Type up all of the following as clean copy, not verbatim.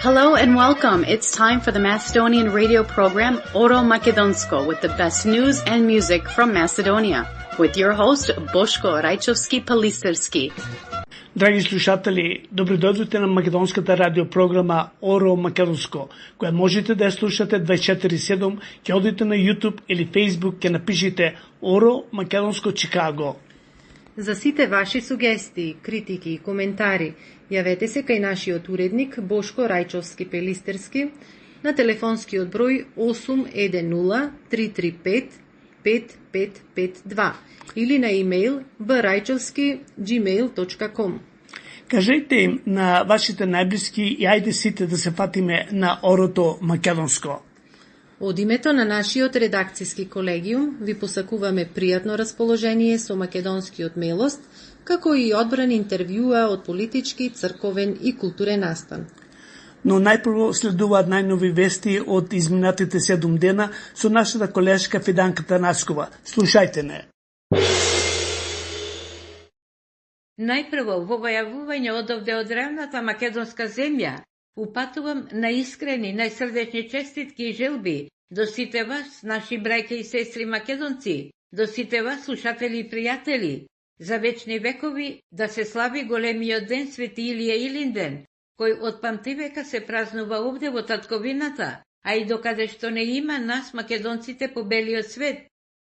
Hello and welcome. It's time for the Macedonian radio program Oro Makedonsko with the best news and music from Macedonia. With your host Boško Rajčovski-Palisterski. Драги слушатели, добродојдовте на македонската радиопрограма Оро Македонско, која можете да ја слушате 24/7, ќе одите на YouTube или Facebook, ќе напишите Оро Македонско Чикаго. За сите ваши сугестии, критики и коментари, јавете се кај нашиот уредник Бошко Рајчовски-Пелистерски на телефонскиот број 810-335-5552 или на имејл braјчовски@gmail.com. Кажете им на вашите најблиски и ајде сите да се фатиме на Орото Македонско. Од името на нашиот редакцијски колегиум ви посакуваме пријатно расположение со македонскиот мелост, како и одбран интервјуа од политички, црковен и културен настан. Но најпрво следуваат најнови вести од изминатите 7 дена со нашата колешка Фиданка Танаскова. Слушајте не. Најпрво, во војавување одовде од древната македонска земја, упатувам на искрени, најсрдечни честитки и желби до сите вас, наши брајке и сестри македонци, до сите вас, слушатели и пријатели, за вечни векови да се слави големиот ден Свети Илија Илинден, кој од памтивека се празнува овде во татковината, а и докаде што не има нас македонците по белиот свет,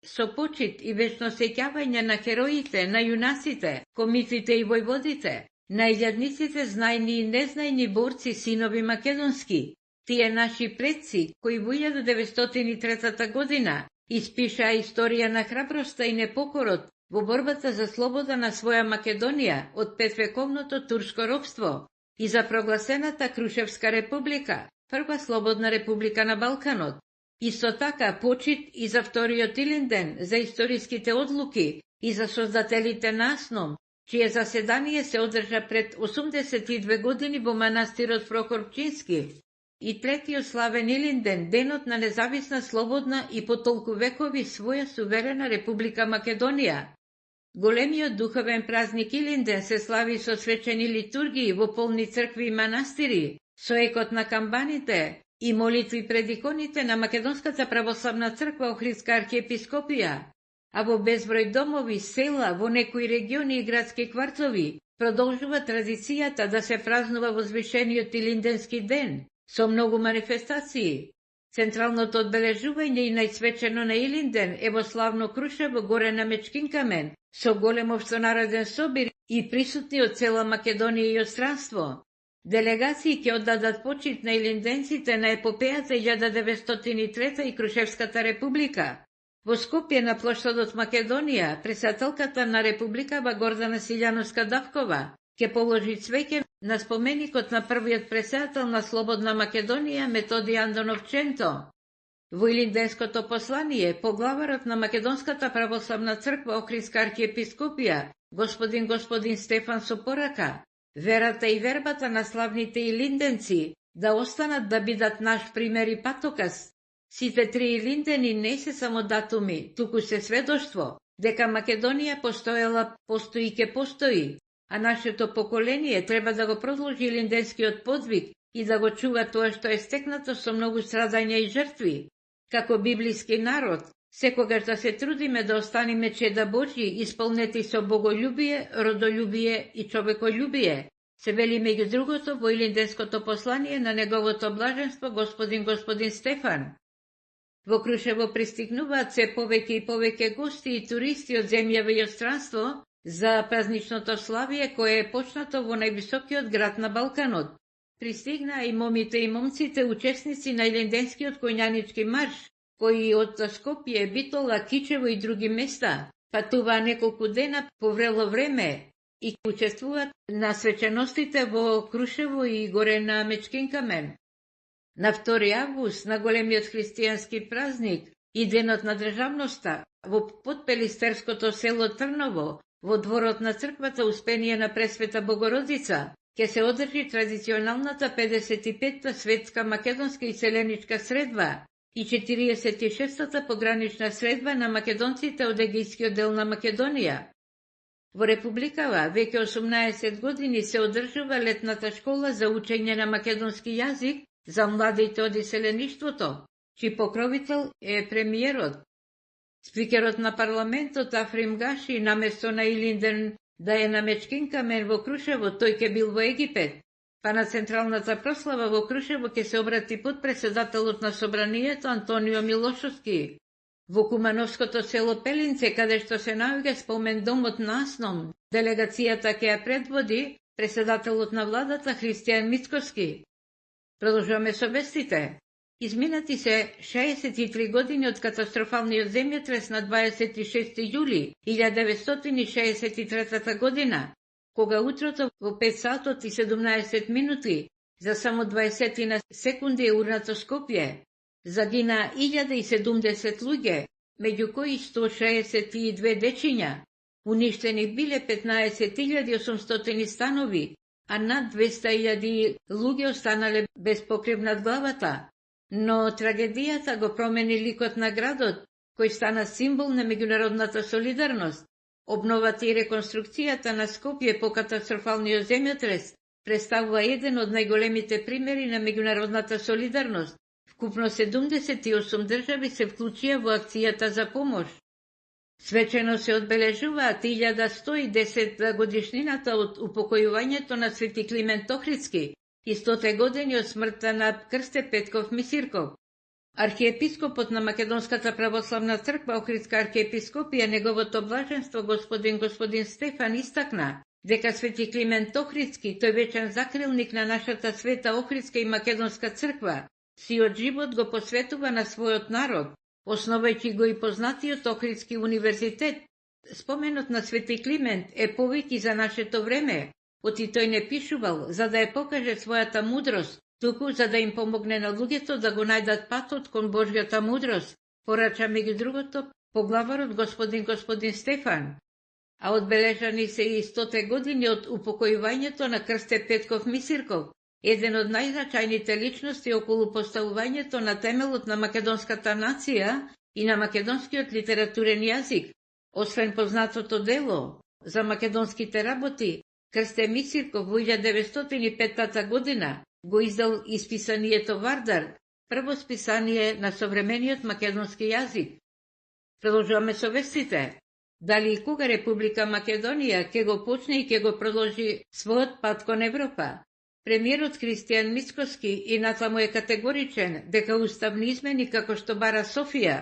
со почит и вечно сеќавање на хероите, на јунасите, комиците и војводите, на илјадниците знајни и незнајни борци, синови македонски, тие наши предци, кои во 1903 година испишаа историја на храброста и непокорот во борбата за слобода на своја Македонија од петвековното турско робство и за прогласената Крушевска република, прва слободна република на Балканот. Исто така почит и за вториот Илинден, за историските одлуки и за создателите на АСНОМ, чие заседание се одржа пред 82 години во манастирот Прокопчински, и третиот славен Илинден, денот на независна, слободна и по толку векови своја суверена Република Македонија. Големиот духовен празник Илинден се слави со свечени литургии во полни цркви и манастири, со екот на камбаните и молитви пред иконите на Македонската православна црква Охридска архиепископија, а во безброј домови, села, во некои региони и градски квартови продолжува традицијата да се празнува возвишениот Илинденски ден, со многу манифестации. Централното одбележување и најсвечено на Илинден е во славно Крушево горе на Мечкин камен, со голем општонареден собир и присутни од цела Македонија и од странство. Делегации ќе оддадат почит на илинденците на епопејата 1903 и Крушевската република. Во Скопје на плоштадот Македонија, председателката на републикава Гордана Силјановска-Давкова ќе положи цвеќе на споменикот на првиот председател на Слободна Македонија Методи Андонов Ченто. Во Илинденското послание, поглаварот на Македонската православна црква Охридска архиепископија, господин Стефан Сопорака, верата и вербата на славните илинденци да останат да бидат наш пример и патоказ. Сите три илиндени не се само датуми, туку се сведоштво дека Македонија постоела, постои и ќе постои, а нашето поколение треба да го продолжи илинденскиот подвиг и да го чува тоа што е стекнато со многу страдања и жртви. Како библиски народ, секогаш да се трудиме да останеме чеда Божји, исполнети со боголюбие, родолюбие и човеколюбие, се вели меѓу другото во Илинденското послание на неговото блаженство господин Стефан. Во Крушево пристигнуваат се повеќе и повеќе гости и туристи од земјава и од странство за празничното славие кое е почнато во највисокиот град на Балканот. Пристигнаа и момите и момците учесници на Илинденскиот коњанички марш, кои од Скопје, Битола, Кичево и други места патуваа неколку дена по врело време и учествуваат на свеченостите во Крушево и горе на Мечкин камен. На 2 август, на големиот христијански празник и денот на државноста, во подпелистерското село Трново, во дворот на црквата Успение на Пресвета Богородица, ќе се одржи традиционалната 55-та светска македонска иселеничка средба и 46-та погранична средба на македонците од егејскиот дел на Македонија. Во Републикава веќе 18 години се одржува летната школа за учење на македонски јазик за младите од иселеништвото, чиј покровител е премиерот. Спикерот на парламентот Африм Гаши наместо на Илинден да е на Мечкин камен во Крушево, тој ќе бил во Египет, па на централната прослава во Крушево ќе се обрати подпредседателот на собранието Антонио Милошовски. Во Кумановското село Пелинце, каде што се наоѓа спомен домот на Асном, делегацијата ќе ја предводи председателот на владата Христијан Мицкоски. Продолжуваме со вестите. Изминати се 63 години од катастрофалниот земјотрес на 26 јули 1963 година, кога утрото во 5 сатот и 17 минути за само 20 на секунди е урнато Скопје. Загина 1070 луѓе, меѓу кои 162 дечиња. Уништени биле 15.800 станови, а над 200.000 луѓе останале без покрив над главата. Но трагедијата го промени ликот на градот, кој стана символ на меѓународната солидарност. Обновата и реконструкцијата на Скопје по катастрофалниот земјотрес представува еден од најголемите примери на меѓународната солидарност. Вкупно 78 држави се вклучија во акцијата за помош. Свечено се одбележуваат 1110 годишнината од упокојувањето на Свети Климент Охридски и 100 години од смртта на Крсте Петков Мисирков. Архиепископот на Македонската православна црква Охридска архиепископија, неговото блаженство господин Стефан, истакна дека Свети Климент Охридски, тој вечен закрилник на нашата света Охридска и Македонска црква, сиот живот го посветува на својот народ, основајќи го и познатиот Охридски универзитет. Споменот на Свети Климент е повеќе за нашето време, оти тој не пишувал за да ја покаже својата мудрост, туку за да им помогне на луѓето да го најдат патот кон Божјата мудрост, порача меѓу другото поглаварот господин Стефан. А одбележани се и 100 години од упокојувањето на Крсте Петков Мисирков, еден од најзначајните личности околу поставувањето на темелот на македонската нација и на македонскиот литературен јазик. Освен познатото дело за македонските работи, Крсте Мисирков во 1905 година го издал исписанието Вардар, прво списание на современиот македонски јазик. Продолжуваме со вестите. Дали и кога Република Македонија ќе го почне и ќе го продолжи својот пат кон Европа? Премиерот Христијан Мицкоски инатаму е категоричен дека уставни измени како што бара Софија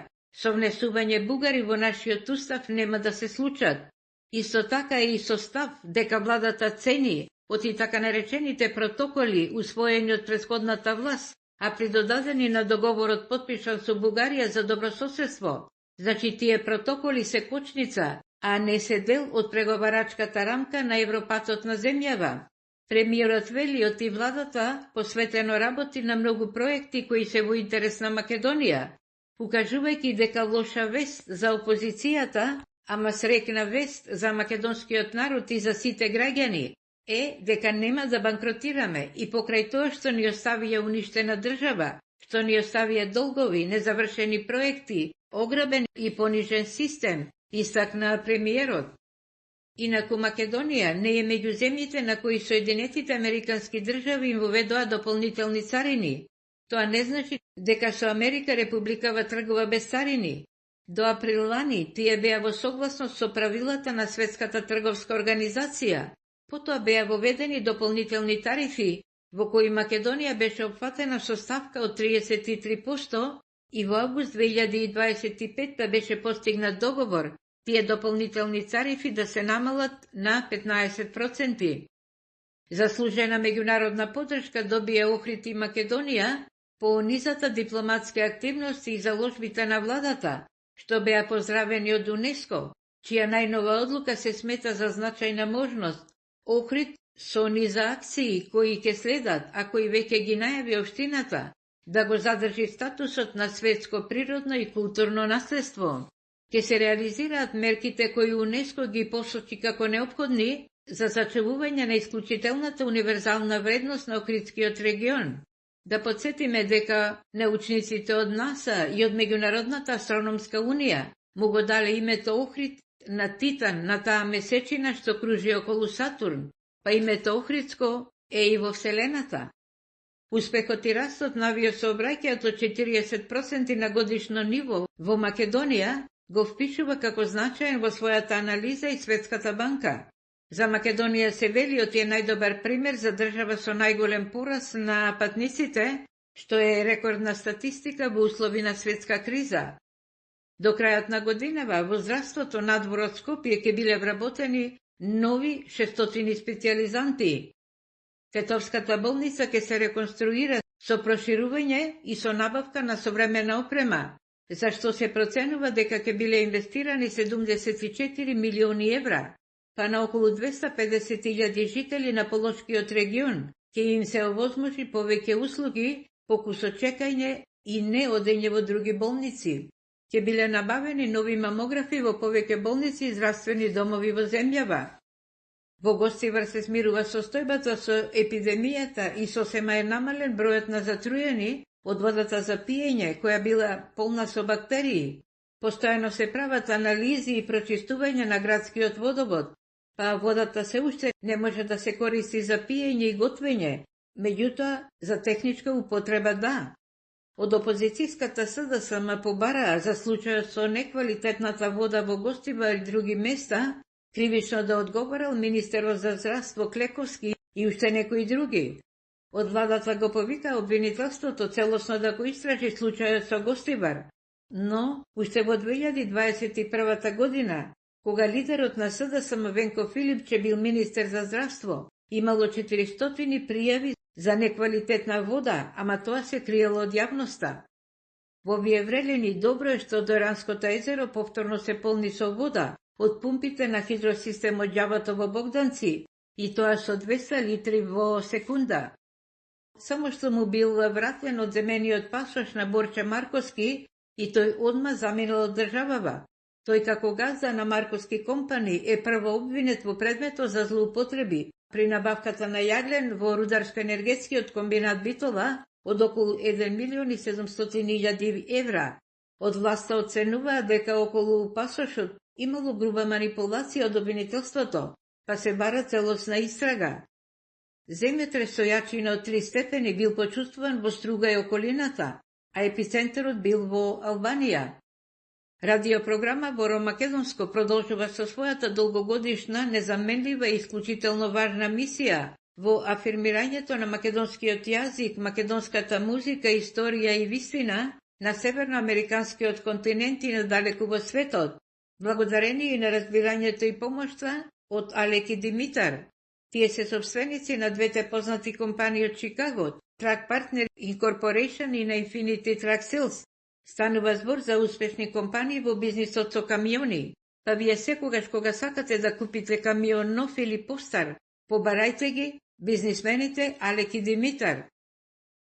со внесување бугари во нашиот устав нема да се случат. Исто така е и со став дека владата цени од и така наречените протоколи усвоени од претходната власт, а придодадени на договорот потпишан со Бугарија за добрососедство. Значи тие протоколи се кочница, а не се дел од преговарачката рамка на Европатот на земјава. Премиерот вели од и владата посветено работи на многу проекти кои се во интерес на Македонија, укажувајќи дека лоша вест за опозицијата, ама срекна вест за македонскиот народ и за сите граѓани, е дека нема да банкротираме и покрај тоа што ни оставија уништена држава, што ни оставија долгови, незавршени проекти, ограбен и понижен систем, истакна премиерот. Инаку Македонија не е меѓу земјите на кои Соединетите Американски држави им воведоа дополнителни царини. Тоа не значи дека со Америка Републикава тргува без царини. До април лани тие беа во согласност со правилата на Светската трговска организација. Потоа беа воведени дополнителни тарифи, во кои Македонија беше опфатена со ставка од 33% и во август 2025 беше постигнат договор тие дополнителни тарифи да се намалат на 15%. Заслужена меѓународна поддршка добија Охрид и Македонија по низата дипломатски активности и заложбите на владата, што беа поздравени од УНЕСКО, чија најнова одлука се смета за значајна можност. Охрид со низа акции кои ќе следат, а кои веќе ги најави општината, да го задржи статусот на светско природно и културно наследство. Ке се реализираат мерките кои УНЕСКО ги посочи како неопходни за зачувување на исклучителната универзална вредност на Охридскиот регион. Да подсетиме дека научниците од НАСА и од Меѓународната астрономска унија му го дале името Охрид на Титан, на таа месечина што кружи околу Сатурн, па името Охридско е и во Вселената. Успехот и растот на авиосообраќајот од 40% на годишно ниво во Македонија го впишува како значаен во својата анализа и Светската банка. За Македонија се вели е најдобар пример за држава со најголем пораст на патниците, што е рекордна статистика во услови на светска криза. До крајот на годинава во здравството надвор од Скопје ќе биле вработени нови 600 специјализанти. Тетовската болница ќе се реконструира со проширување и со набавка на современа опрема, за што се проценува дека ќе биле инвестирани 74 милиони евра, па на околу 250.000 жители на Полошкиот регион ќе им се овозможи повеќе услуги, покусо чекање и не одење во други болници. Ќе биле набавени нови мамографи во повеќе болници и здравствени домови во земјава. Во Гостивар се смирува состојбата со епидемијата и сосема е намален бројот на затруени од водата за пиење, која била полна со бактерии. Постојано се прават анализи и прочистување на градскиот водовод, па водата се уште не може да се користи за пиење и готвење, меѓутоа за техничка употреба да. Од опозицијската СДСМ побараа за случајот со неквалитетната вода во Гостивар и други места, кривично да одговорал министерот за здравство Клековски и уште некои други. Од владата го повика обвинителството целосно да го истражи случајот со Гостивар, но уште во 2021 година, кога лидерот на СДСМ Венко Филипче бил министер за здравство, имало 400 пријави за неквалитетна вода, ама тоа се криело од јавноста. Во овие врелини добро е што Доранското езеро повторно се полни со вода од пумпите на хидросистемот Ѓавато во Богданци, и тоа со 200 литри во секунда. Само што му бил вратен од земениот пасош на Борче Марковски и тој одма заминал од државава. Тој како газда на Марковски компани е прво обвинет во предметот за злоупотреби при набавката на јаглен во рударско-енергетскиот комбинат Битола од околу 1.700.000 евра. Од власта оценуваа дека околу пасошот имало груба манипулација од обвинителството, па се бара целосна истрага. Земјотрес со јачина од 3 степени бил почувствуван во Струга и околината, а епицентарот бил во Албанија. Радиопрограма Боро Македонско продолжува со својата долгогодишна, незаменлива и исклучително важна мисија во афирмирањето на македонскиот јазик, македонската музика, историја и вистина на северноамериканскиот континент и надалеку во светот, благодарение на разбирањето и помошта од Алеки Димитар. Тие се собственици на двете познати компании од Чикаго, Track Partner Incorporation и на Infinity Track Sales. Станува збор за успешни компании во бизнисот со камиони, па вие секогаш кога сакате да купите камион нов или постар, побарајте ги бизнисмените Алеки Димитар.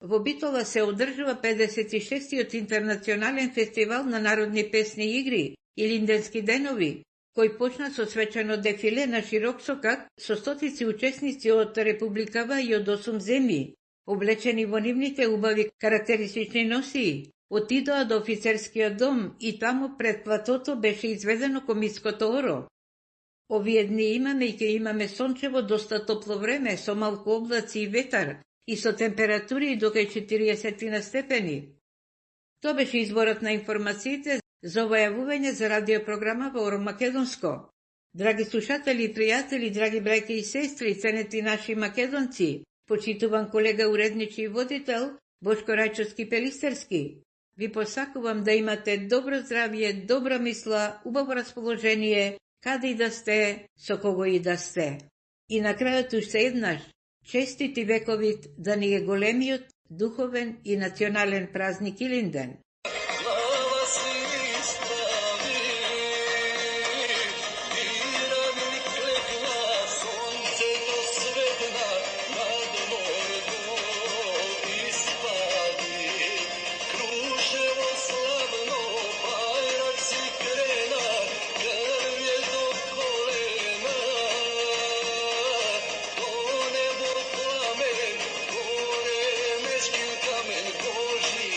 Во Битола се одржува 56-тиот интернационален фестивал на народни песни игри и Линденски денови, кој почна со свечено дефиле на широк сокак со стотици учесници од Републикава и од 8 земји, облечени во нивните убави карактеристични носии. Отидоа до офицерскиот дом и таму пред платото беше изведено комиското оро. Овие дни имаме и ќе имаме сончево доста топло време со малку облаци и ветар и со температури до кај 40 степени. Тоа беше изборот на информациите за ова јавување за радиопрограма во Оро Македонско. Драги слушатели и пријатели, драги браќа и сестри, ценети наши македонци, почитуван колега уредничи и водител Бошко Рајчовски Пелистерски, ви посакувам да имате добро здравје, добра мисла, убаво расположение, каде и да сте, со кого и да сте. И на крајот уште еднаш, честити вековит да ни е големиот, духовен и национален празник Илинден. Kamen Božji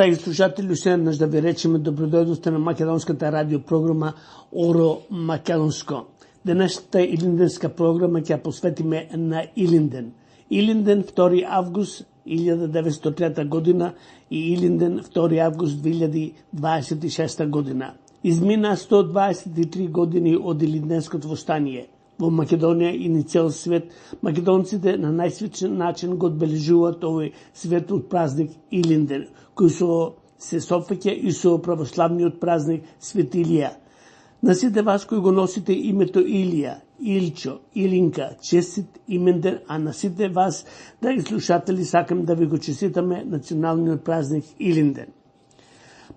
Драги слушатели, уште еднаш да ви речеме добродојдовте на македонската радиопрограма Оро Македонско. Денешната илинденска програма ќе посветиме на Илинден. Илинден 2 август 1903 година и Илинден 2 август 2026 година. Измина 123 години од Илинденското востание. Во Македонија и на цел свет, македонците на најсвечен начин го одбележуваат овој светот празник Илинден, кој се софаќа и со православниот празник Свети Илија. На сите вас кои го носите името Илија, Илчо, Илинка, честит именден, а на сите вас, драги слушатели, сакам да ви го честитаме националниот празник Илинден.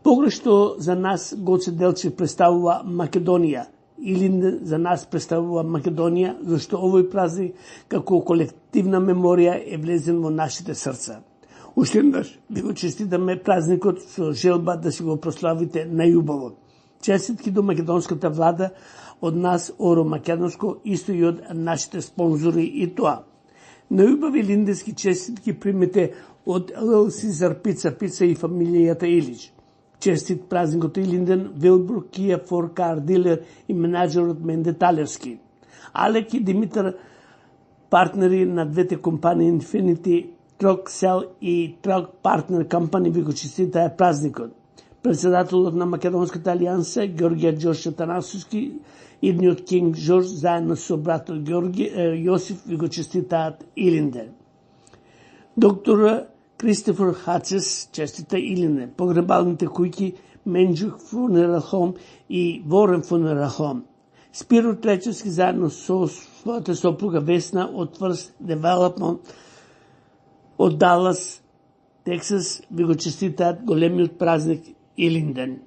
Погрешно за нас Гоце Делчев представува Македонија. Илинден за нас представува Македонија, зашто овој празник како колективна меморија е влезен во нашите срца. Уште еднаш ви го честитаме празникот со желба да си го прославите најубаво. Честитки до македонската влада од нас Оро Македонско, исто и од нашите спонзори и тоа. Најубави илинденски честитки примете од Сезар Пица и фамилијата Илич. Честит празникот Илинден, Вилбур Кија Фор Кар дилер и менаџерот Менде Талевски. Алек и Димитар, партнери на двете компании Infinity Truck Cell и Truck Partner Company, ви го честитаа празникот. Председателот на Македонската алијанса Георгија Ѓорче Танасовски, идниот Кинг Жорж, заедно со братот Јосиф, ви го честитаат Илинден. Доктор Кристофер Хацес честита Илинден. Погребалните куќи Менџук Funeral Home и Ворен Funeral Home. Спиро Тречевски заедно со својата сопруга Весна од First Development од Далас, Тексас, ви го честитаат големиот празник Илинден.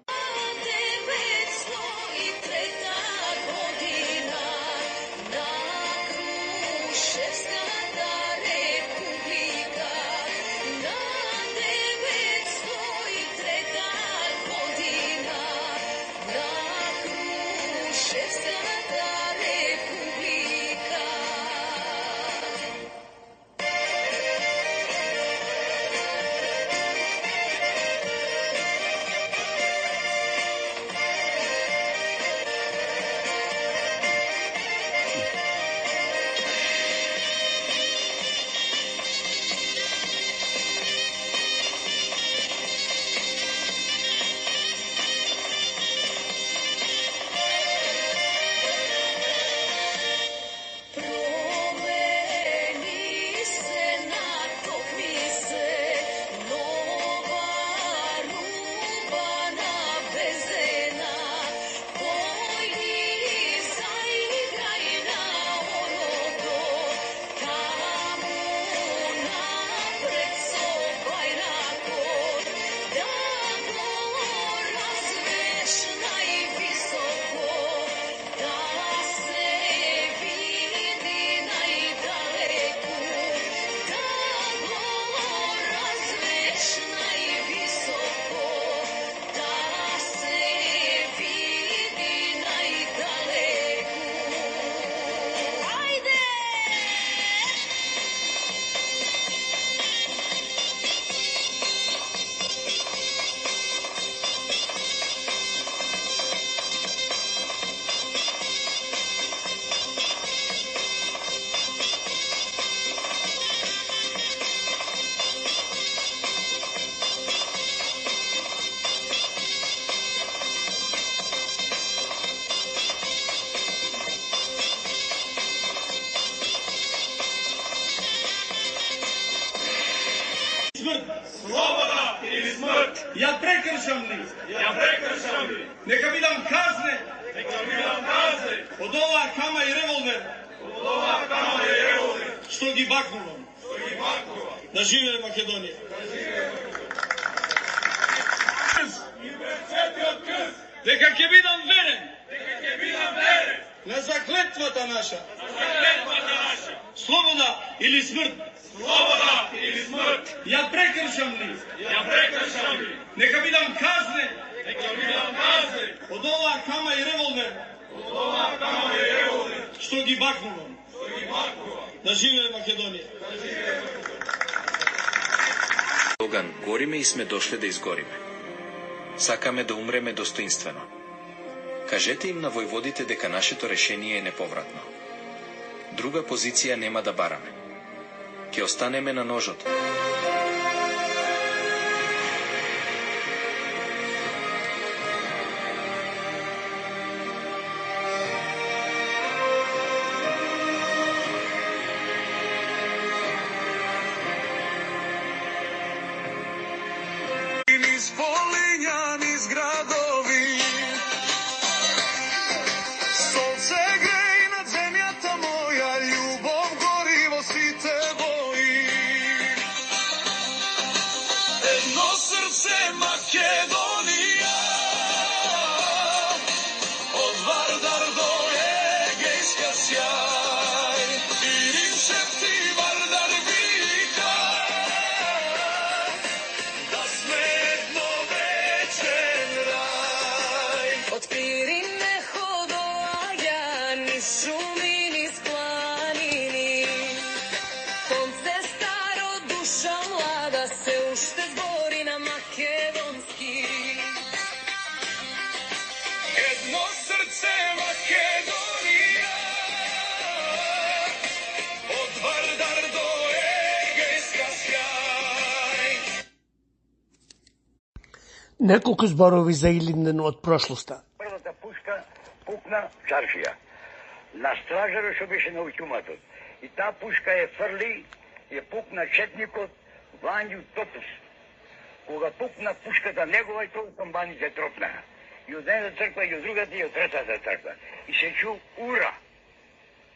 Слобода или смрт? Ја прекршам ли? Нека бидам казнен. Од оваа кама и револвер. Што ги бакнувам. Да живее Македонија. Дека ќе бидам верен. На заклетвата наша. Слобода или смрт? Ја прекршам ли? Нека бидам казнен. Од оваа кама и револвер. Што ги бакнувам. Да живее Македонија. слоган "Гориме и сме дошле да изгориме". Сакаме да умреме достоинствено. Кажете им на војводите дека нашето решение е неповратно. Друга позиција нема да бараме. Ке останеме на ножот. Неколку зборови за Илинден од прошлоста. Првата пушка пукна чаршија. На стражарот што беше на учуматот. И таа пушка е фрли, е пукна четникот Вању Топус. Кога пукна пушката негова и тоа камбаните тропнаха. И од едната црква, и од другата, и од третата црква. И се чу ура.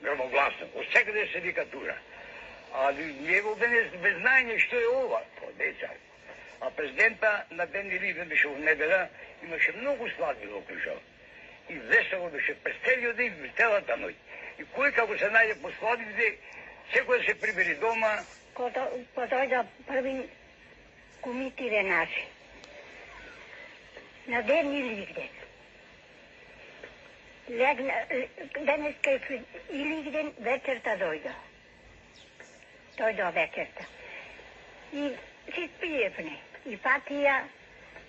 Грмогласно. Од секаде се вика ура. А него без знаење што е ова. Деца. А президента на ден Илинден беше во неделя, имаше многу сладби во Крушево. И весело беше през целиот ден и целата ноќ. И кој како се најде по сладбите, секој се прибери дома. Кога дојда први кумитиве наши, на ден Илинден, денеска е Илинден, вечерта дојда. Дојда вечерта. И си спиевне. И патија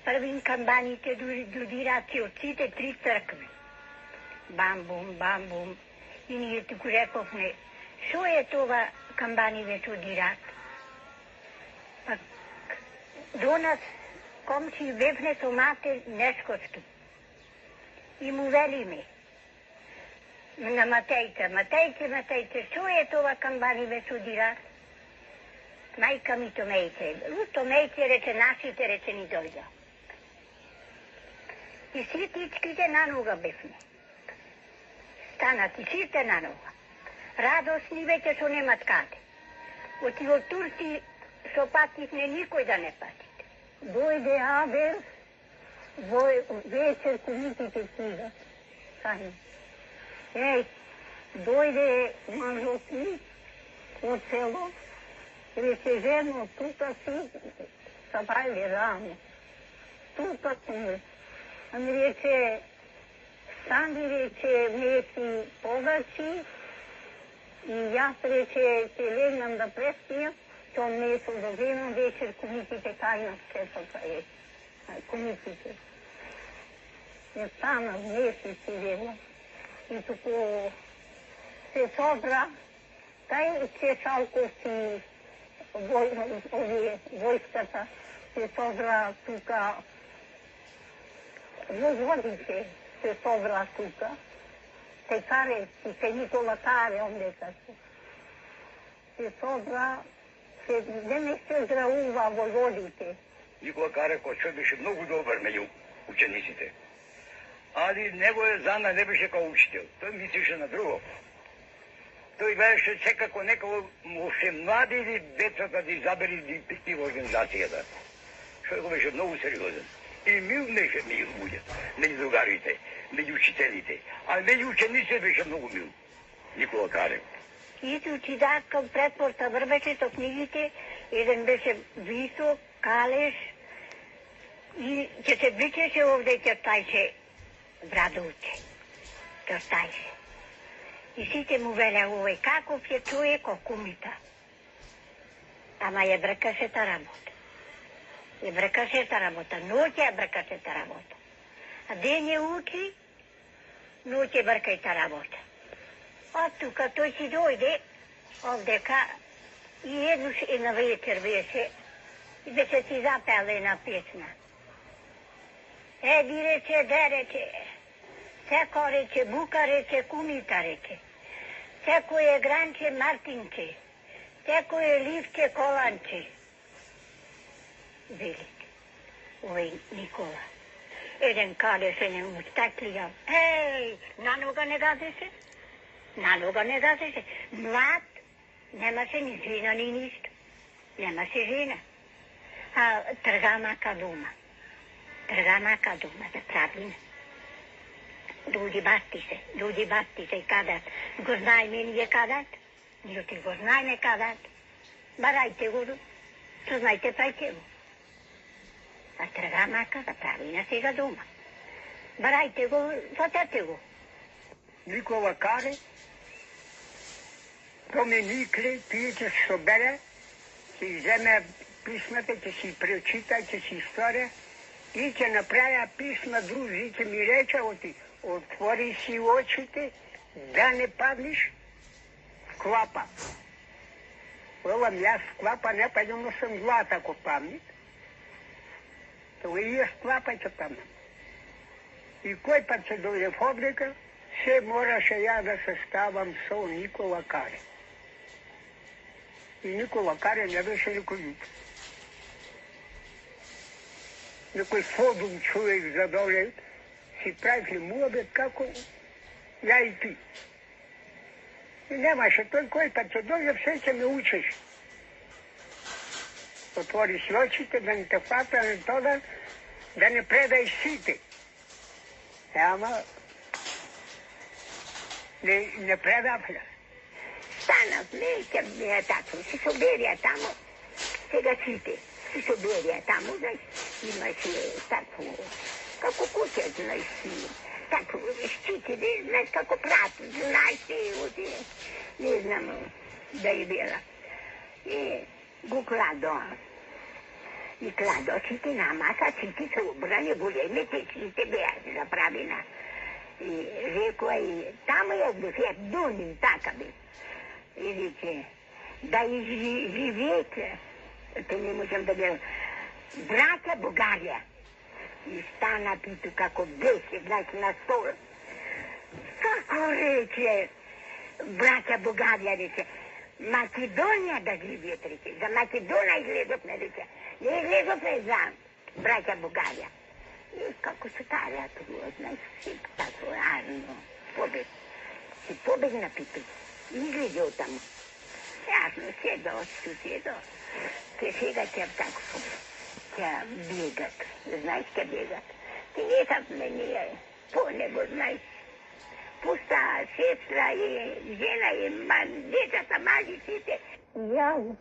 првин камбаните додираат од сите три цркви. Бам-бум, бам-бум. И ние туку рековме, шо е това камбаниве што дираат? Па до нас комши бевне со мате Нешковски. И му велиме на Матејце, шо е това камбаниве што дираат? Мајка ми Томејце. Томејце рече, нашите рече ни дојда. И ситичките на нога бевме. Станати сите на нога. Радосни веќе што немат каде. Оти во Турци што пативне никој да не патите. Дојде Абел, вечер кумитите стига. Дојде Манжоки од село, рече, жено, тука си, сабајле рамо. Тука си, ами рече, стани, рече, меси погачи, и јас, рече, ќе легнам да преспијам, то месо да вземам вечер, кумитите кајна скепата е, кумитите. Не стана, меси си легнам, и туку се собра, тај се шалко си, војската се собра тука, возводите се собра тука, се каревци, се Никола Каре, ондека се собра, не се здравува војводите. Никола Каре кој беше многу добар меѓу учениците. Али неговиот зана не беше као учител, тој мислеше на друго. Тој беше секако некако му се млади децата да изабери дипити во организацијата. Што го беше многу сериозен. И мил беше меѓу луѓе, меѓу другарите, меѓу учителите. А меѓу учениците беше многу мил. Никола Каре. Изучи кај предпорта врбеше со книгите, еден беше висок, калеш, и ќе се вличеше овде ќертајше брадовце. Ќертајше. И сите му велеа овој каков е човеков кумита. Ама ја бркаше та работа. И бркаше та работа, ноќе бркаше та работа. А ден ја учи, ноќе бркај та работа. А тука тој си дојде, овдека, и една вечер беше, и беше си запела една песна. Еди рече, де рече, секо рече, бука рече, кумита рече, секо е гранче, мартинче, секо е ливче, коланче. Велик, овој Никола. Еден калеш, еден устаклија. Еј, на нога не газеше? На нога не газеше. Млад, немаше ни жена, ни ништо. Немаше жена. А трга мака дома. Трга мака дома да правиме. Луѓе бати се и кадат. Го знаеме ние кадат. Ние ти го знаеме кадат. Барајте го, што знајте, прајте го. А трга мака да прави на сега дома. Барајте го, фатете го. Никола Каре, промени клей, тие ќе се собере, ќе иземе писмата, ќе си преочита, ќе си история и ќе направя писма други, ќе ми рече, отвори си очите, да не паднеш в клапа. Велам, јас в клапа не падам, но съм злат, ако памнит. Това и е склапајте таму. И кој пат се дојде в фабрика, се мораше ја да се ставам со Никола Каре. И Никола Каре не беше никој љуб. Некој фодум човек за доле си правихме муабет како ја и ти. И немаше тој кој пат се дојде, все ќе ме учеш. Отвори си очите, да не те фата, да не предај сите. Ама не предавля. Станав, ќе беа тако, си соберија тамо, сега сите, си соберија тамо, знаеш, имаше тако, како куќе, знаеш, тако, щите, знаеш, како прати, знаеш, не знам да е била. И го кладо. И кладо сите на маса, сите се обрани големите, сите беа заправена. И рекоа и тамо јас бев, јас дуним, така бе. И рече, да изживеете, те не можам да бе, браќа Бугарија. И стана питу како беше, знаеш, на стол. Како рече, браќа Бугарија, рече, Македонија да живеат, рече. За Македонија излезовме, рече. Не излезовме за браќа Бугарија. И како се тарја тоа, знаеш, си тако арно, побег. Си побегна питу. Излезе таму. Јасно, седо. Ке сега ќе тако, ќе бегат. Знаеш, ќе бегат. Ти не сам мене, по-него, знаеш. Пуста сестра и жена и децата мали сите. Јас,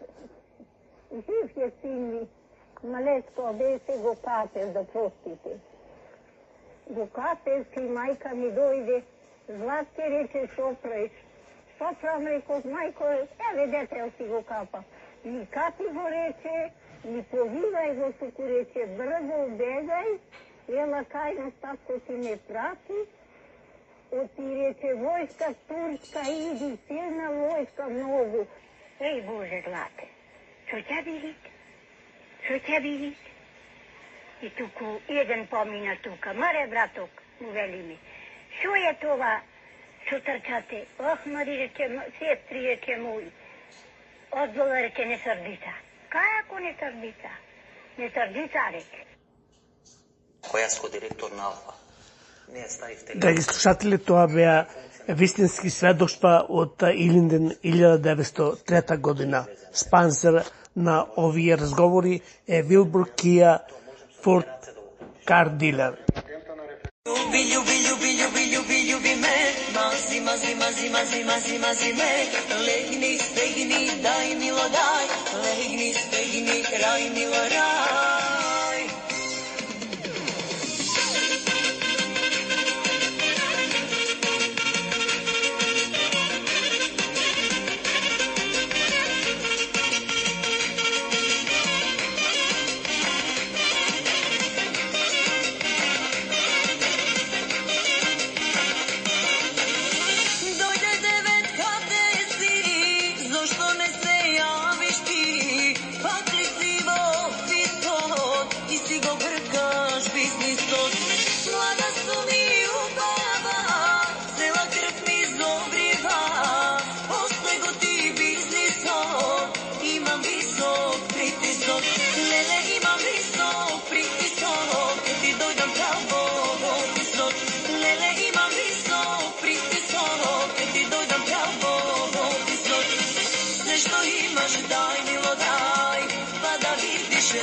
жив е син ми, малечко беше го катев да простите. Го катев и мајка ми дојде, Златке рече, шо правиш? Шо правам, реков, мајко, еве дете си го капа. Ни капи го рече, ни повивај го, туку рече, брзо бегај, ела кај на статко ти не прати, оти рече, војска турска иди, силна војска многу. Еј, Боже, Злате, шо ќе видите? Шо ќе видите? И туку, еден помина тука, маре браток, му вели ми, шо е това, шо трчате? Ох, мари, рече, сестри, рече мој, одзова, рече, не срдица. Како не срдица? Не срдица, рече. Којас ко директор на Алфа. Драги слушатели, тоа беа вистински сведоштва од Илинден 1903 година. Спонсор на овие разговори е Вилбур Кија Форд Кар Дилер. Ljubi me, mazi me, legni, stegni, daj milo daj, legni, stegni, raj milo raj.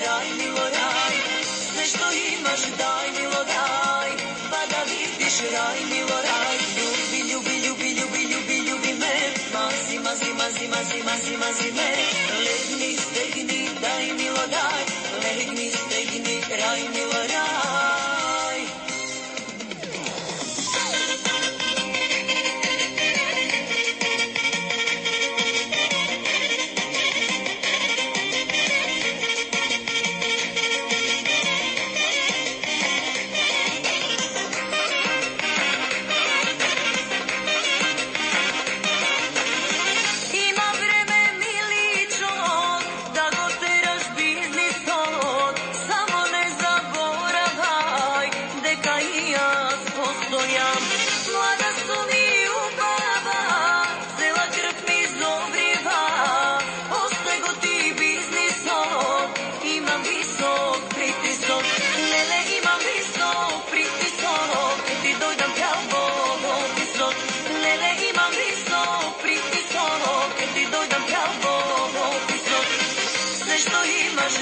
raj, milo raj. Sve što imaš daj, milo daj, pa da vidiš raj, milo raj. Ljubi, ljubi, ljubi, ljubi, ljubi, ljubi me, mazi, mazi, mazi, mazi, mazi, mazi me. Legni, stegni, daj, milo daj, legni, stegni, raj, milo raj.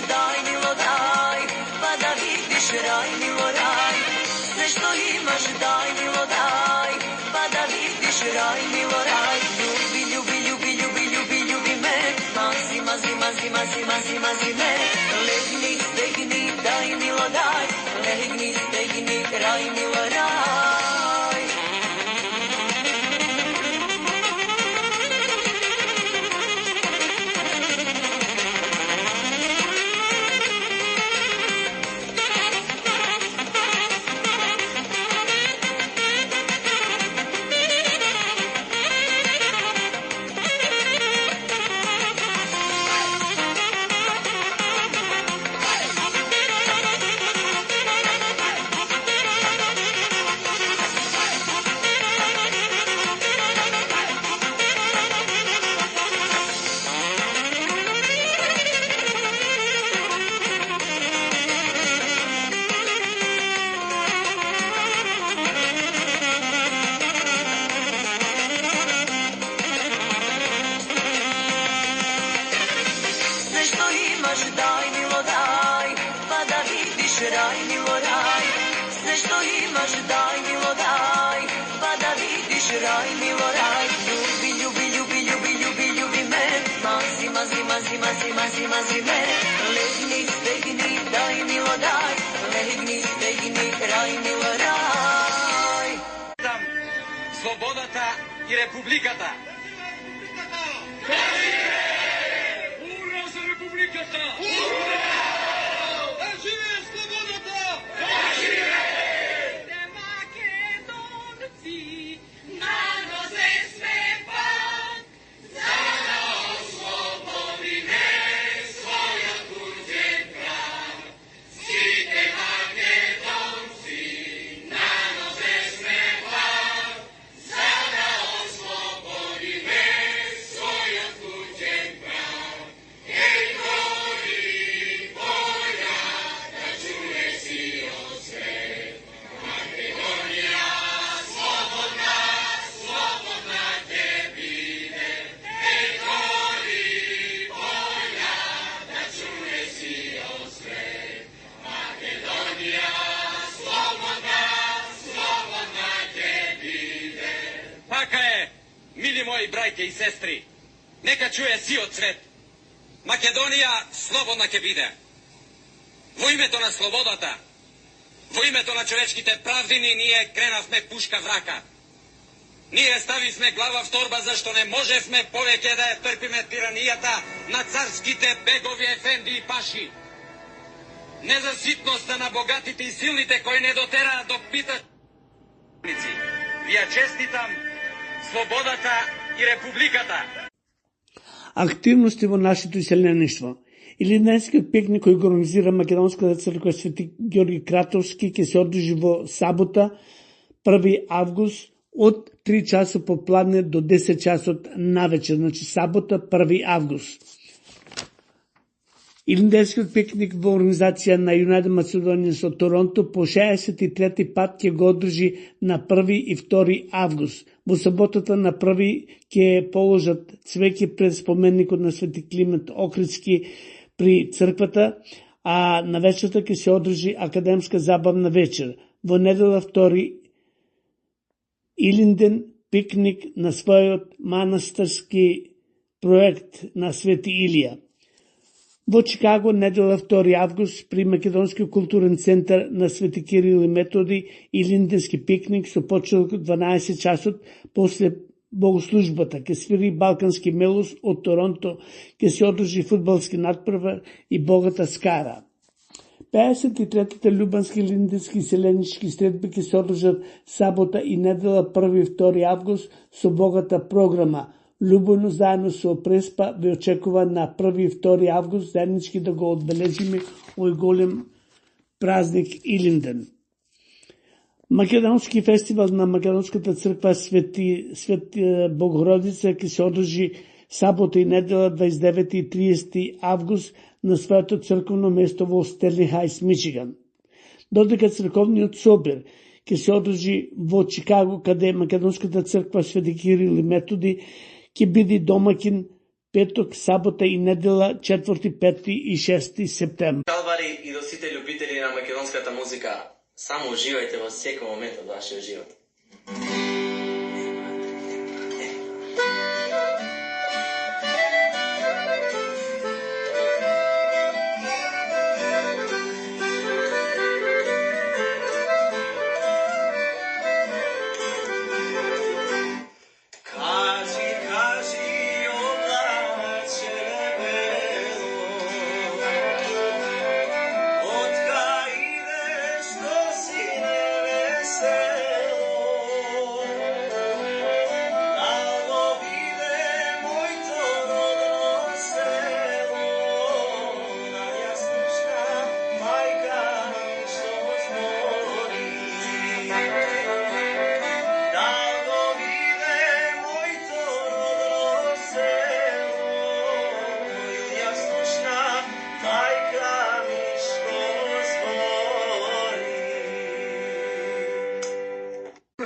Daj, milo daj, pa da vidiš raj, milo raj. Sve što imaš daj, milo daj, pa da vidiš raj, milo raj. Ljubi, ljubi, ljubi, ljubi, ljubi, ljubi me, mazi, mazi, mazi, mazi, mazi, mazi me. Legni, stegni, daj, milo daj, legni, stegni, raj, milo raj. Raj, milo raj, sve što imaš daj, milo daj, pa da vidiš raj, milo raj. Ljubi, ljubi, ljubi, ljubi, ljubi, ljubi me, mazi, mazi, mazi, mazi, mazi, mazi me. Legni, stegni, daj, milo daj, legni, stegni, raj, milo raj. Слободата и републиката. Ура за републиката! Ура! Да живее слободата! Да живее! Македонци, наносе сме пак, за да ослободиме своја туѓен край. Сите македонци, наносе сме пак, за да ослободиме своја туѓен край. Еј, гори, полја, да чуе си од свет. Македонија, слободна, слободна ќе биде. Еј, гори, полја, да чуе си од свет. Македонија, слободна, слободна ќе биде. Така е, мили мои брајке и сестри, нека чуе сиот свет. Македонија слободна ќе биде. Во името на слободата, во името на човечките правдини, ние кренавме пушка в рака. Ние ставивме глава в торба, зашто не можевме повеќе да ја трпиме тиранијата на царските бегови, ефенди и паши. Не за ситноста на богатите и силните кои не дотераат до питат. Ви ја честитам слободата и републиката. Активности во нашето иселеништво. Илинденскиот пикник кој го организира Македонската црква Свети Георги Кратовски ќе се одржи во сабота 1 август од 3 часот попладне до 10 часот навечер, значи сабота 1 август. Илинденскиот пикник во организација на United Macedonians од Торонто по 63 пат ќе го одржи на 1 и 2 август. Во саботата на 1 ќе положат цвеќе пред споменикот на Свети Климент Охридски при црквата, а на вечерта ќе се одржи академска забавна вечер. Во недела 2 Илинден пикник на својот манастирски проект на Свети Илија. Во Чикаго недела 2 август при Македонски културен центар на Свети Кирил и Методи Илинденски пикник со почеток 12 часот после богослужбата ќе свири балкански мелус од Торонто, ќе се одржи фудбалски надпревар и богата скара. 53-тите љубански илинденски селенички средби ќе се одржат сабота и недела 1 и 2 август со богата програма. Љубојно заедно со Преспа ве очекува на 1 и 2 август заеднички да го одбележиме овој голем празник Илинден. Македонски фестивал на Македонската црква Свети Богородица ќе се одржи сабота и недела 29 и 30 август на своето црковно место во Стерли Хајс, Мичиган. Додека црковниот собир ќе се одржи во Чикаго, каде Македонската црква Свети Кирил и Методи ќе биде домакин петок, сабота и недела 4, 5 и 6 септември. Калвари и до сите љубители на македонската музика, само уживајте во секој момент од вашиот живот.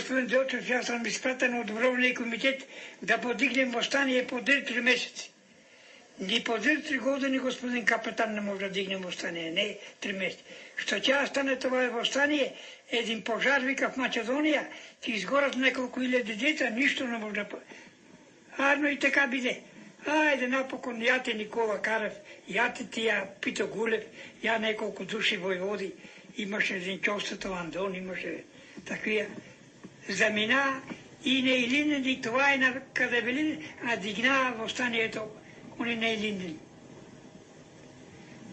Господин Делчев, јас сум испратен од Доброволни комитет да подигнем востание по 3 месеци. Ни по 3 години, господин капетан, не може да дигнем востание, не 3 месеци. Што ќе стане това востание, един пожар вика в Македонија, ќе изгорат неколку илјади деца, ништо не може да... Арно и така биде. Ајде напокон, ја те Никола Карев, ја те тија Пито Гулев, ја неколку души војводи, имаше един Чостето Андон, имаше таквија. Замина и на Илинден, и това е на къде били, а дигна въстанието, они на Илинден.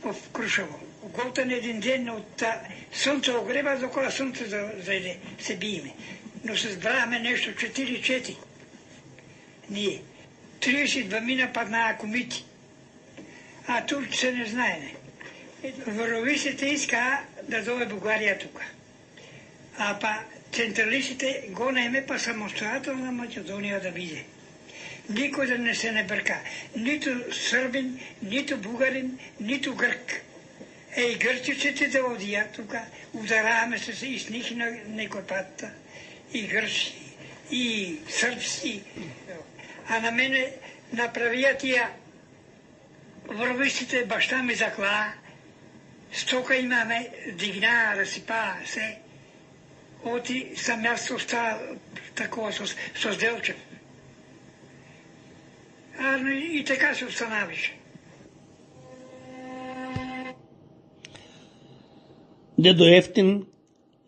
В Крушево. Голтен един ден от слънце огрева, докога слънце зайде, се биеме. Но се збраваме нещо 4-4. Ние. 32 мина падна комити. А тук се не знае. Върновисите иска да дойде Бугария тук. А па централистите го наеме па самостоятелна Македонија да биде. Никој да не се не брка. Ниту србин, ниту бугарин, ниту грк. И грчиците да одија тука, удараваме се и с них на некој пат. И грчи, и српски. А на мене направија тија врвистите, башта ми заклаа, стока имаме, дигнаа, разсипаа се. Оти сам јас остава такова со Делчев. И така се останавише. Дедо Ефтин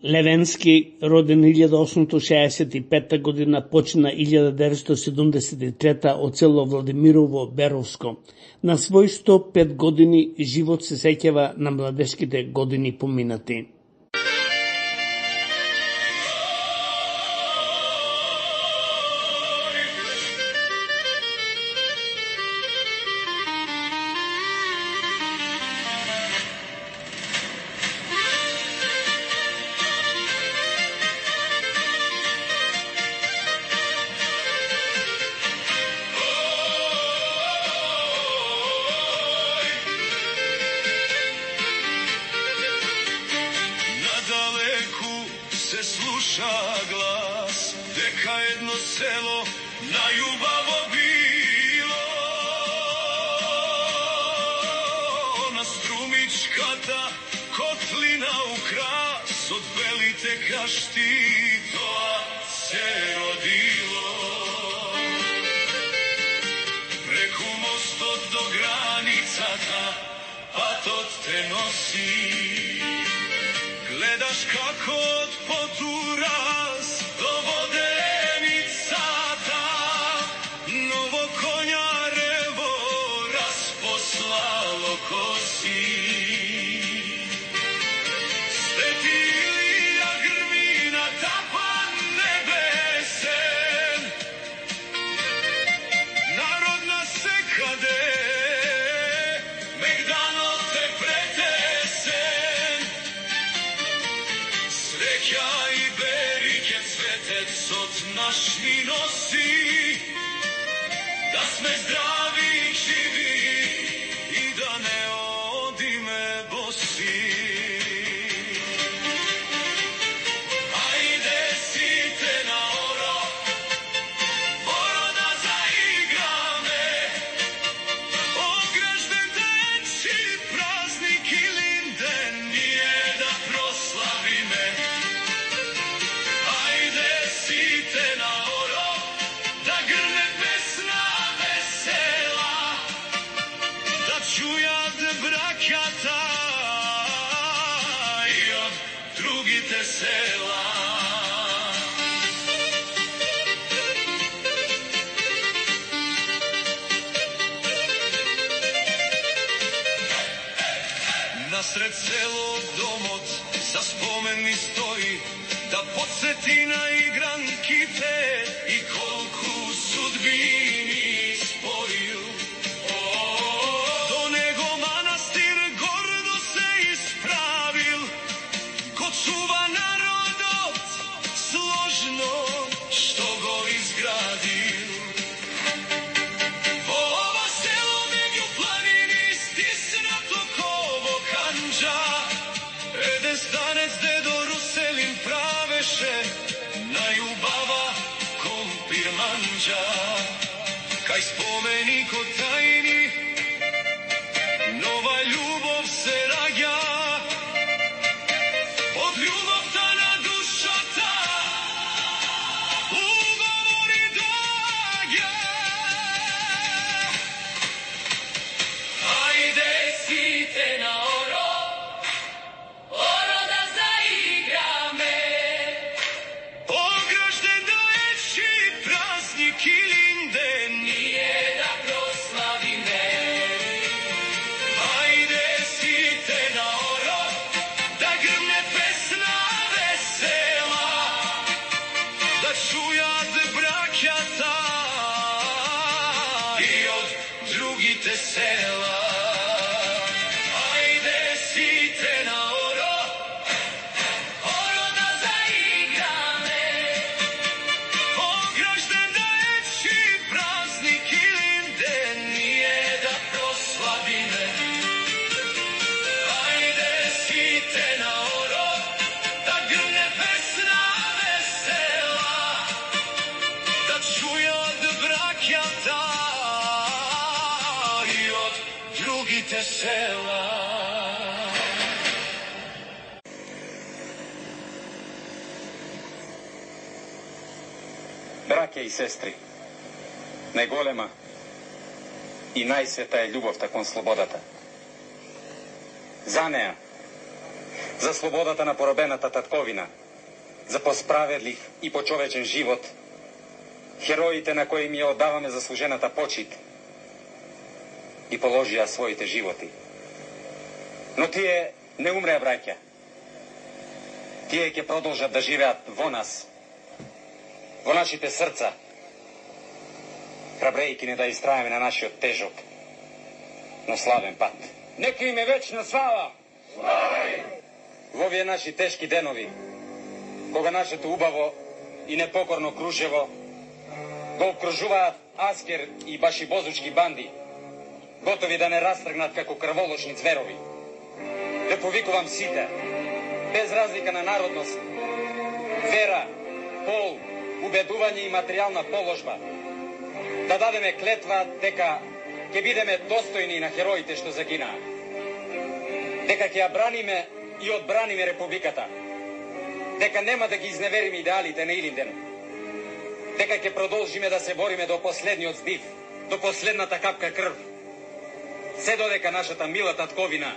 Левенски, роден 1865 година, почина 1973 од село Владимирово Беровско. На свој 105 години живот се сеќава на младешките години поминати. Struми Ковничката котлина украс од белите кашти, тоа се родило. Преку мостот до границата патот те носи. Гледаш како од потурас до воденицата ново коњарево распослало коси. Свети Илија грми на тапан небесен, народ насекаде мегданот е претесен. Среќа и берике цветецот наш ни носи, да сме здрави и живи и да не одиме боси. Ајде сите на оро, оро да заиграме, огражден дечи празник или ден ние да прославиме. Ајде сите на оро, да грне песна весела, да чујат браќата и од другите села. Насред село домот за спомен ми стои, да подсети на игранките и колку судбини споил. До него манастир гордо се исправил, го чува народот сложно што го изградил. Во ова село меѓу планини стиснато ково канџа, еден станец дедо Руселин правеше најубава компирманџа. Кај споменикот тајни нова љубов се раѓа, од љубовта на душата уговори доаѓа. Ајде сите на оро, оро да заиграме, огражден да ечи празник или ден ние да прославиме. Ајде сите на оро, да грмне песна весела, да чујат браќата и од другите села. Ајде сите на оро, оро да заиграме, огражден да ечи празник или ден ние да прославиме. Ајде сите на оро, да грне песна весела, да чујат браќата и од другите села. Браќа и сестри, најголема и најсвета е љубовта кон слободата. За неа, за слободата на поробената татковина, за посправедлив и почовечен живот, хероите на кои ми ја оддаваме заслужената почит, и положија своите животи. Но тие не умреа, браќа. Тие ќе продолжат да живеат во нас, во нашите срца, храбрејки не да истраеме на нашиот тежок, но славен пат. Нека им е вечна слава! Слава им! Во овие наши тешки денови, кога нашето убаво и непокорно кружево го окружуваат аскер и башибозучки банди, готови да не растргнат како крволочни зверови. Ве повикувам сите, без разлика на народност, вера, пол, убедување и материјална положба, да дадеме клетва дека ќе бидеме достојни на хероите што загинаа. дека ќе ја браниме и одбраниме Републиката, дека нема да ги изневериме идеалите на Илинден, дека ќе продолжиме да се бориме до последниот здив, до последната капка крв, се додека нашата мила татковина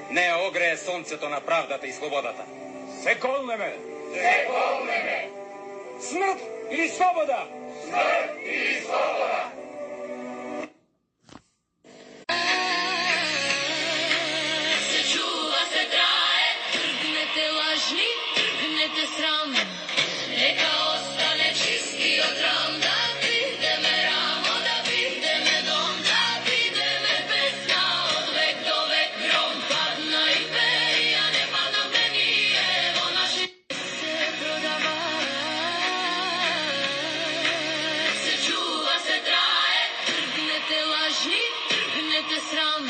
не ја огрее сонцето на правдата и слободата. Се колнеме! Се колнеме! Смрт или слобода! Смрт или слобода! Се чува, се трае, тргнете лажни, тргнете срам, нека остане чистиот рам, да бидеме рамо, да бидеме дом, да бидеме песна од век до век гром, падна и пеја, не паднаме ние, во наши се продава. Се чува, се трае, тргнете лажни, тргнете срам,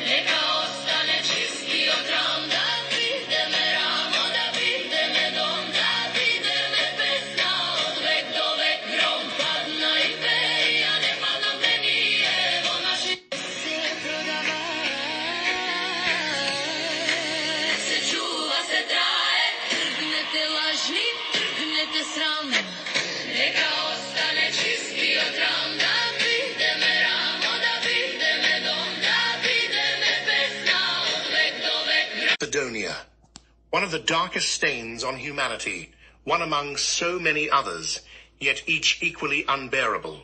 нека остане чистиот рам, да бидеме рамо, да бидеме дом, да бидеме песна од век до век гром, падна и пеја, не паднаме ние, во наши се продава. Се чува, се трае, тргнете лажни, тргнете срам, нека остане чистиот рам, да бидеме рамо, да бидеме дом, да бидеме песна од век до век гром. Macedonia, one of the darkest stains on humanity, one among so many others, yet each equally unbearable.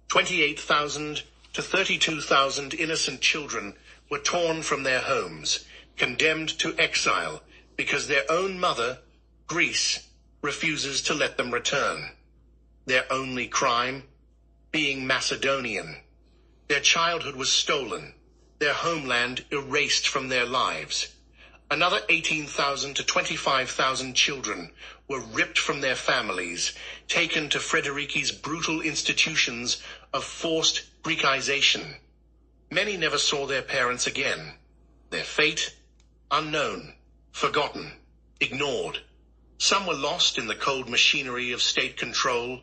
28,000 to 32,000 innocent children were torn from their homes, condemned to exile, because their own mother, Greece, refuses to let them return. Their only crime? Being Macedonian. Their childhood was stolen, their homeland erased from their lives. Another 18,000 to 25,000 children were ripped from their families, taken to Frederiki's brutal institutions of forced Greekization. Many never saw their parents again. Their fate? Unknown, forgotten, ignored. Some were lost in the cold machinery of state control,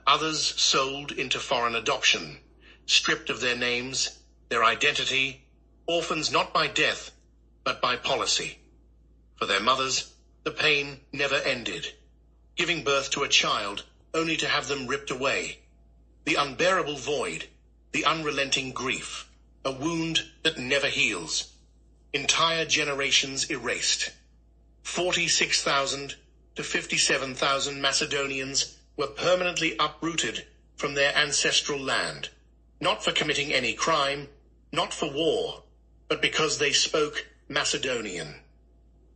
others sold into foreign adoption, stripped of their names, their identity, orphans not by death, but by policy. For their mothers, the pain never ended, giving birth to a child only to have them ripped away. The unbearable void, the unrelenting grief, a wound that never heals. Entire generations erased. 46,000 to 57,000 Macedonians were permanently uprooted from their ancestral land, not for committing any crime, not for war, but because they spoke Macedonian.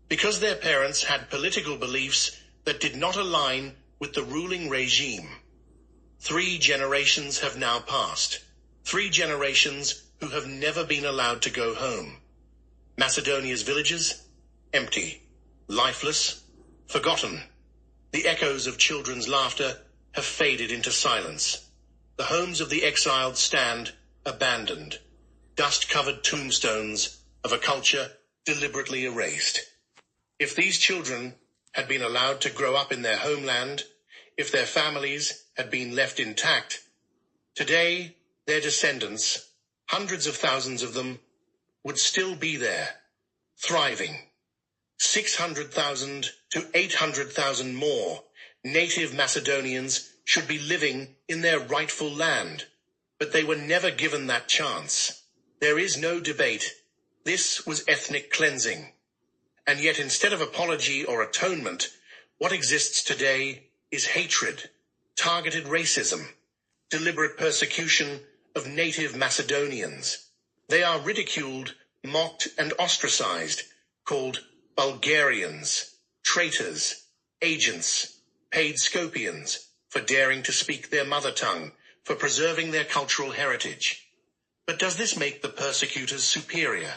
Because their parents had political beliefs that did not align with the ruling regime. 3 generations have now passed. 3 generations who have never been allowed to go home. Macedonia's villages? Empty, lifeless, forgotten. The echoes of children's laughter have faded into silence. The homes of the exiled stand abandoned, dust-covered tombstones of a culture deliberately erased. If these children had been allowed to grow up in their homeland, if their families had been left intact, today their descendants, hundreds of thousands of them, would still be there, thriving. 600,000 to 800,000 more native Macedonians should be living in their rightful land, but they were never given that chance. There is no debate. This was ethnic cleansing. And yet instead of apology or atonement, what exists today is hatred, targeted racism, deliberate persecution of native Macedonians. They are ridiculed, mocked, and ostracized, called Bulgarians, traitors, agents, paid scopians, for daring to speak their mother tongue, for preserving their cultural heritage. But does this make the persecutors superior?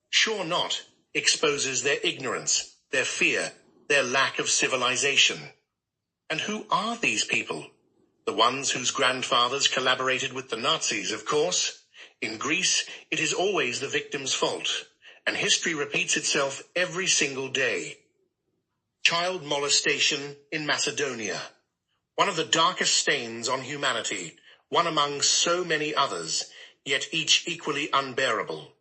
Sure not. Exposes their ignorance, their fear, their lack of civilization. And who are these people? The ones whose grandfathers collaborated with the Nazis, of course. In Greece, it is always the victim's fault, and history repeats itself every single day. Child molestation in Macedonia. One of the darkest stains on humanity, one among so many others, yet each equally unbearable.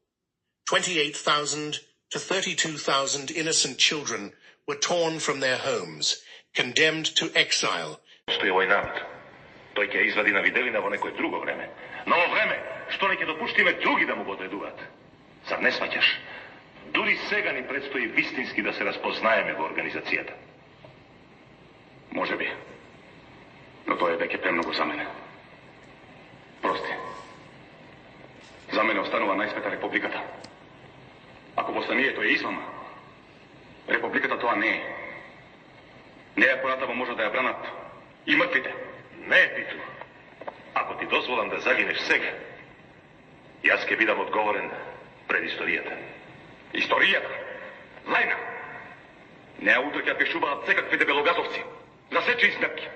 28,000 to 32,000 innocent children were torn from their homes, condemned to exile. Што е овој народ? Тој ќе извади на виделина во некој друго време. Но во време, што не ќе допуштиме други да му го одредуваат. Зар не сваќаш? Дури сега ни предстои вистински да се разпознаеме во организацијата. Може би. Но тоа е веќе премногу за мене. Прости. За мене останува најсвета републиката. Ако восстанието е ислама, републиката тоа не е. Не е понатамо може да ја бранат и мртвите. Не е Титу. Ако ти дозволам да загинеш сега, јас ќе бидам одговорен пред историјата. Историјата? Лајна! Неа утре ќе пишуваат секакви дебелогазовци. За сечи и смерки.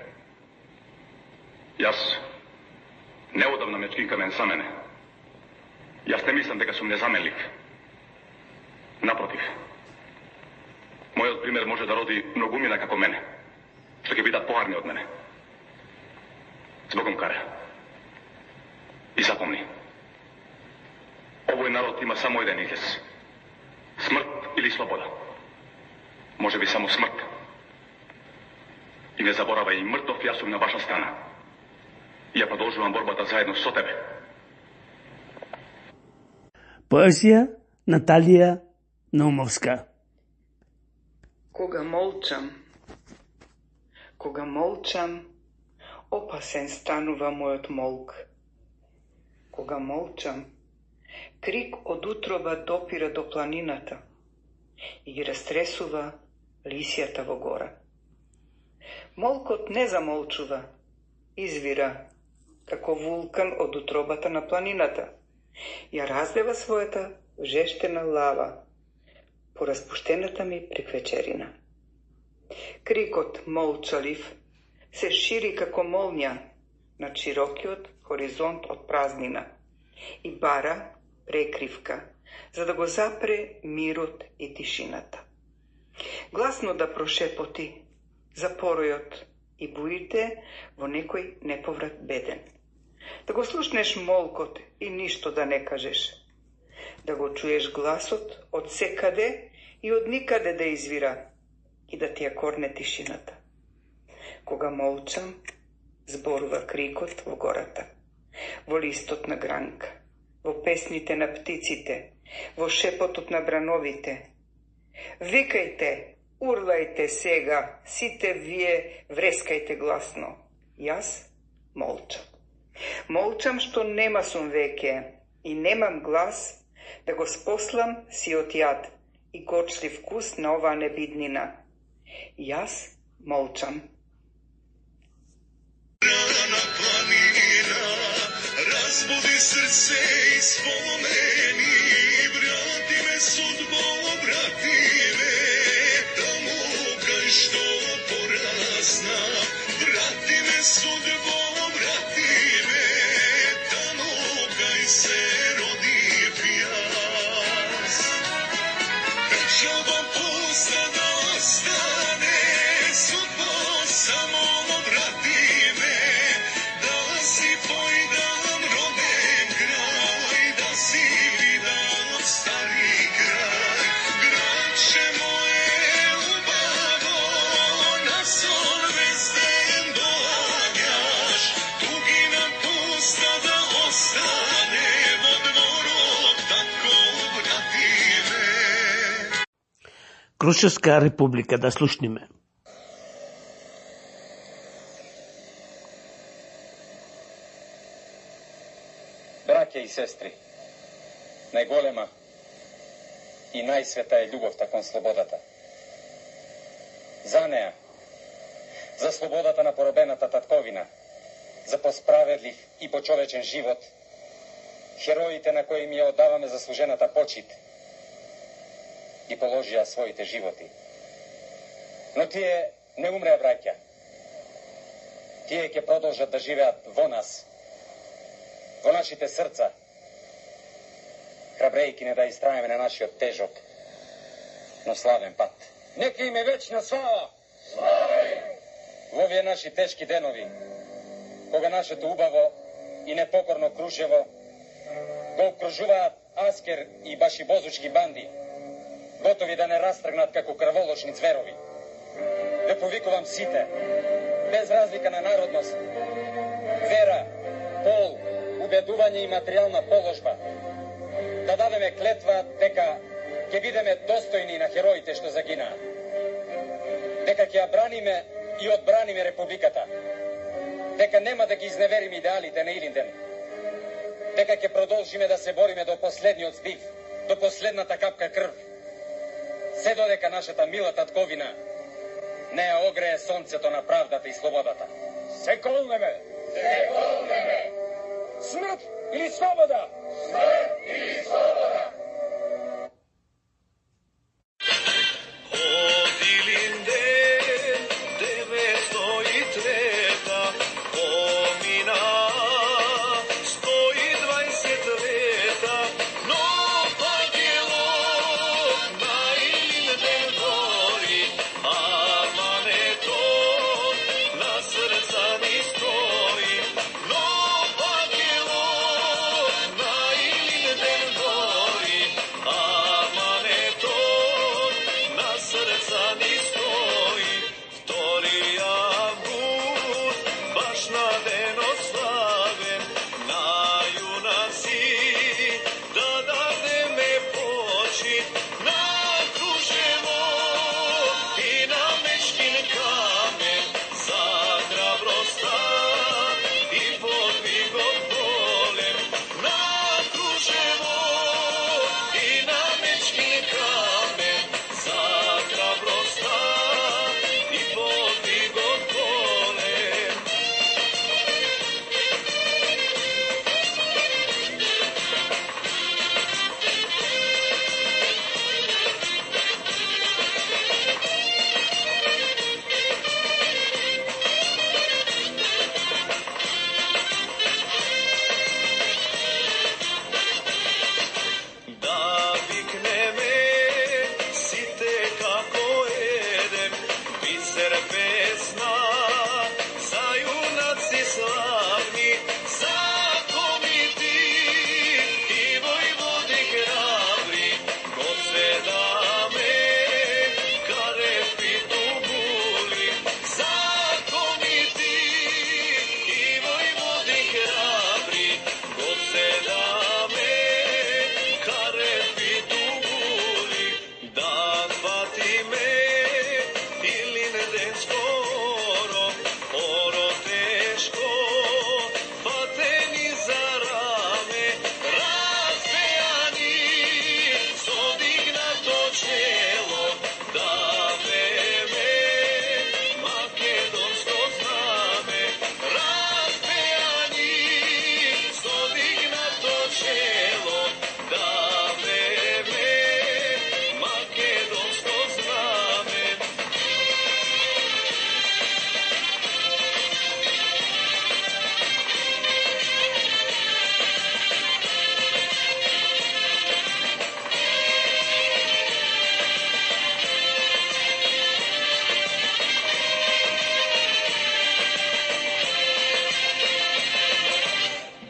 Јас не одам на мечки камен за мене. Јас не мислам дека сум незаменлив. Напротив. Мојот пример може да роди многумина како мене, што ќе бидат поарни од мене. Збогом каре. И запомни. Овој народ има само еден излез. Смрт или слобода. Може би само смрт. И не заборавај, и мртов јас сум на ваша страна. И ја продолжувам борбата заедно со тебе. Поезија Наталија Наумовска. Кога молчам, опасен станува мојот молк. Кога молчам, крик од утроба допира до планината и ги растресува лисијата во гора. Молкот не замолчува, извира како вулкан од утробата на планината. Ја разлева својата жештена лава по распуштената ми приквечерина. Крикот молчалив се шири како молња над широкиот хоризонт од празнина и бара прекривка, за да го запре мирот и тишината. Гласно да прошепоти за поројот и буите во некој неповрат беден. Да го слушнеш молкот и ништо да не кажеш. Да го чуеш гласот од секаде и од никаде да извира и да ти ја корне тишината. Кога молчам, зборува крикот во гората, во листот на гранка, во песните на птиците, во шепотот на брановите. Викајте, урлајте сега, сите вие врескајте гласно. Јас молчам. Молчам што нема сум веќе и немам глас да го спослам сиот јад и горчлив вкус на оваа небиднина. Јас молчам. Разбуди срце и спомени, врати ме судбо, врати ме таму кај што порасна. Врати ме судбо, врати ме таму кај се родив јас. Жаба пуста да остане, судбо само врати ме, да си појдам роден крај, да си видам стари крај. Градче моје убаво, на сон везден доаѓаш, тугина пуста да остане во дворот, татко врати ме. Крушевска република, да слушниме. Браќа и сестри, најголема и најсвета е љубовта кон слободата. За неа, за слободата на поробената татковина, за посправедлив и почовечен живот, хероите на кои ми ја оддаваме заслужената почит, ги положија своите животи. Но тие не умреа, браќа. Тие ќе продолжат да живеат во нас, во нашите срца, храбрејки не да истраеме на нашиот тежок, но славен пат. Нека им е вечна слава! Слава им! Во овие наши тешки денови, кога нашето убаво и непокорно Крушево го окружуваат Аскер и башибозучки банди, готови да не растргнат како крволошни зверови. Ве повикувам сите, без разлика на народност, вера, пол, убедување и материјална положба, да дадеме клетва дека ќе бидеме достојни на хероите што загинаа, дека ќе ја браниме и одбраниме Републиката, дека нема да ги изневериме идеалите на Илинден, дека ќе продолжиме да се бориме до последниот збив, до последната капка крв, се додека нашата мила татковина не ја огрее сонцето на правдата и слободата. Се колнеме! Се колнеме! Смрт или слобода? Смрт или слобода! Од Илинден 903-та помина 120 лета, но пагелот на Илинден гори, аманетот на срца ни стои, но пагелот на Илинден гори, аманетот на срца ни стои. 2 август, баш на денот славен, на јунаци да дадеме почит, на Крушево и на Мечкин камен, за храброста и подвигот голем. На Крушево и на Мечкин камен, за храброста и подвигот голем. Да викнеме сите како еден, бисер песна за јунаци славни, за комити и војводи храбри, го седаме карепи тубули, за комити и војводи храбри, го седаме карепи тубули, да фатиме Илинденско оро тешко, фатени за раме, распејани со дигнато чело, да веме македонско знаме, распејани со дигнато чело, да веме македонско знаме.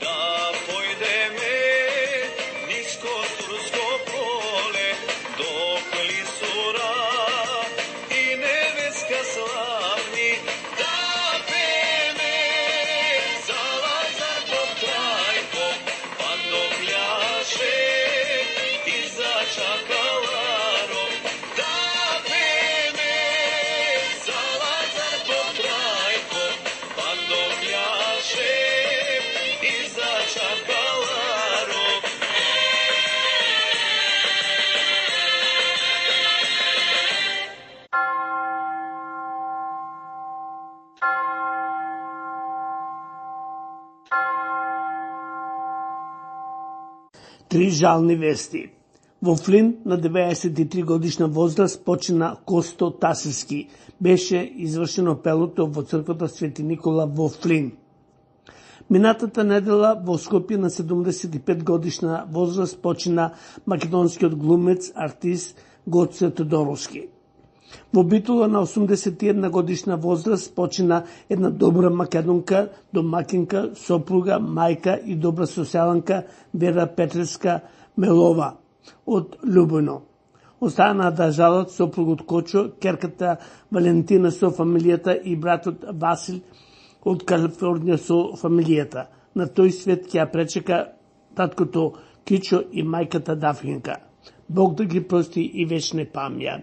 Да појдеме ниско турско поле, до Клисура и Невеска славни, да пееме за Лазар под Трајков, Пандо пљаше и за Чакаларов, да пееме за Лазар под Трајков, Пандо пљаше и за Чакаларов. Три жални вести. Во Флин на 93 годишна возраст почина Косто Тасевски. Беше извршено пелото во црквата Свети Никола во Флин. Минатата недела во Скопје на 75 годишна возраст почина македонскиот глумец, артист Гоце Тодоровски. Во Битола на 81 годишна возраст почина една добра македонка, домакинка, сопруга, мајка и добра социјаланка Вера Петреска Мелова од Љубојно. Остана да жалат сопругот Кочо, керката Валентина со фамилијата и братот Васил од Калифорнија со фамилијата. На тој свет ќе ја пречека таткото Кичо и мајката Дафинка. Бог да ги прости и вечна памја.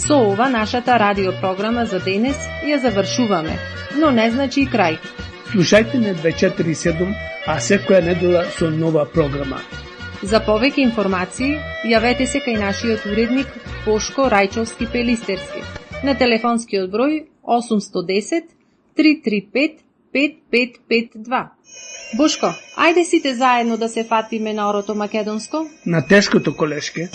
Со ова нашата радиопрограма за денес ја завршуваме, но не значи и крај. Слушајте не 24/7, а секоја недела со нова програма. За повеќе информации, јавете се кај нашиот уредник Бошко Рајчовски Пелистерски на телефонскиот број 810 335 5552. Бошко, ајде сите заедно да се фатиме на орото македонско? На тешкото колешке.